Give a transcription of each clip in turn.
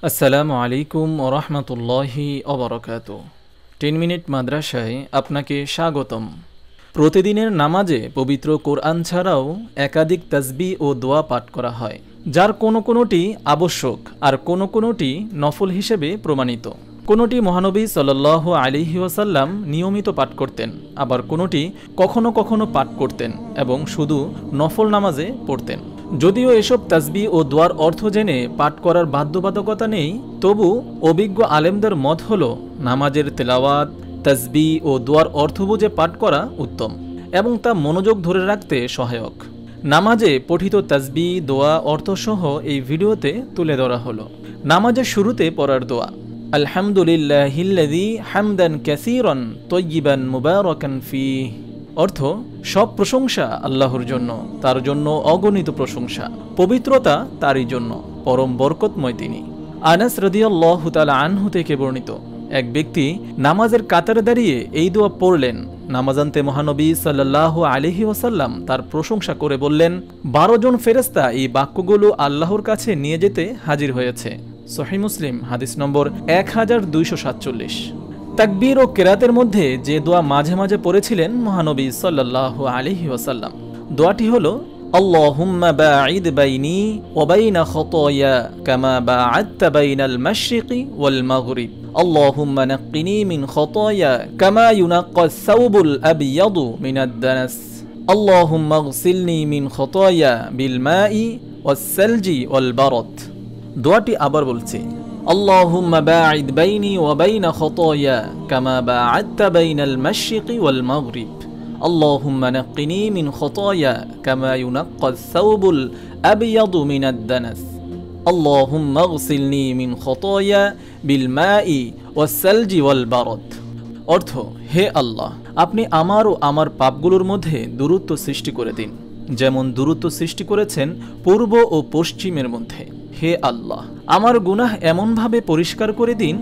আসসালামু আলাইকুম ওয়া রাহমাতুল্লাহি ওয়া বারাকাতুহু। 10 মিনিট মাদ্রাসায় আপনাকে স্বাগতম। প্রতিদিনের নামাজে পবিত্র কোরআন ছাড়াও একাধিক তাসবিহ ও দোয়া পাঠ করা হয়, যার কোনোটি আবশ্যক আর কোনোটি নফল হিসেবে প্রমাণিত। কোনোটি মহানবী সাল্লাল্লাহু আলাইহি ওয়াসাল্লাম নিয়মিত পাঠ করতেন, আবার কোনোটি কখনো কখনো পাঠ করতেন এবং শুধু নফল নামাজে পড়তেন। যদিও এসব তাসবিহ ও দোয়ার অর্থ জেনে পাঠ করার বাধ্যবাধকতা নেই, তবু অভিজ্ঞ আলেমদের মত হল নামাজের তেলাওয়াত, তাসবিহ ও দোয়ার অর্থ বুঝে পাঠ করা উত্তম এবং তা মনোযোগ ধরে রাখতে সহায়ক। নামাজে পঠিত তাসবিহ, দোয়া অর্থসহ এই ভিডিওতে তুলে ধরা হলো। নামাজের শুরুতে পড়ার দোয়া, আলহামদুলিল্লাহিল্লাযী হামদান কাসীরান তাইয়িবান মুবারাকান ফীহ। অর্থ, সব প্রশংসা আল্লাহর জন্য, তার জন্য অগণিত প্রশংসা, পবিত্রতা তারই জন্য, পরম বরকতময় তিনি। আনাস রাদিয়াল্লাহু তাআলা আনহু থেকে বর্ণিত, এক ব্যক্তি নামাজের কাতারে দাঁড়িয়ে এই দোয়া পড়লেন। নামাজান্তে মহানবী সাল্লাল্লাহু আলাইহি ওয়াসাল্লাম তার প্রশংসা করে বললেন, 12 জন ফেরেশতা এই বাক্যগুলো আল্লাহর কাছে নিয়ে যেতে হাজির হয়েছে। সহিহ মুসলিম, হাদিস নম্বর 1247। তাকবীর ও কেরাতের মধ্যে যে দোয়া মাঝে মাঝে পড়েছিলেন মহানবী সাল্লাল্লাহু আলাইহি ওয়াসাল্লাম, দোয়াটি হলো, আল্লাহুম্মা বাঈদ বাইনি ওয়া বাইনা খাতায়া কামা বা'আদতা বাইনাল মাশরিকি ওয়াল মাগরিব। আল্লাহুম্মা নাক্কিনি মিন খাতায়া কামা ইউনাক্কাস সাওবুল আবইয়াদু মিনাদ দানাস। আল্লাহুম্মা ইগসিলনি মিন খাতায়া বিল মাই ওয়াস সালজি ওয়াল বারদ। দোয়াটি আবার বলছি, আল্লাহুম্মা বাঈদ বাইনি ওয়া বাইনা খাতায়া কামা বা'আদতা বাইনাল মাশরিকি ওয়াল মাগরিব। আল্লাহুম্মা নাক্কিনি মিন খাতায়া কামা ইউনাক্কাস সাওবুল আবইয়াদু মিনাদ দানাস। আল্লাহুম্মা ইগসিলনি মিন খাতায়া বিল মাই ওয়াস সালজি ওয়াল বারদ। অর্থ, হে আল্লাহ, আপনি আমার ও আমার পাপগুলোর মধ্যে দূরত্ব সৃষ্টি করে দিন, যেমন দূরত্ব সৃষ্টি করেছেন পূর্ব ও পশ্চিমের মধ্যে। হে আল্লাহ, আমার গুনাহ এমনভাবে পরিষ্কার করে দিন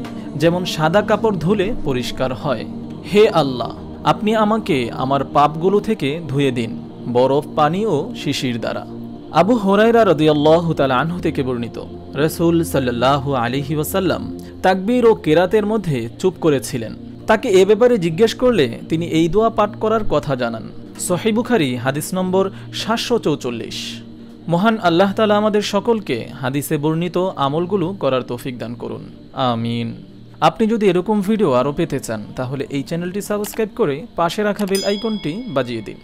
যেমন সাদা কাপড় ধুলে পরিষ্কার হয়। হে আল্লাহ, আপনি আমাকে আমার পাপগুলো থেকে ধুয়ে দিন বরফ, পানি ও শিশির দ্বারা। আবু হুরায়রা রাদিয়াল্লাহু তাআলা আনহু থেকে বর্ণিত, রাসূল সাল্লাল্লাহু আলাইহি ওয়াসাল্লাম তাকবীর ও কেরাতের মধ্যে চুপ করেছিলেন। তাকে এ ব্যাপারে জিজ্ঞেস করলে তিনি এই দোয়া পাঠ করার কথা জানান। সহিহ বুখারী, হাদিস নম্বর 744। মহান আল্লাহ তাআলা আমাদের সকলকে হাদিসে বর্ণিত আমলগুলো করার তৌফিক দান করুন, আমিন। আপনি যদি এরকম ভিডিও আরও পেতে চান তাহলে এই চ্যানেলটি সাবস্ক্রাইব করে পাশে রাখা বেল আইকনটি বাজিয়ে দিন।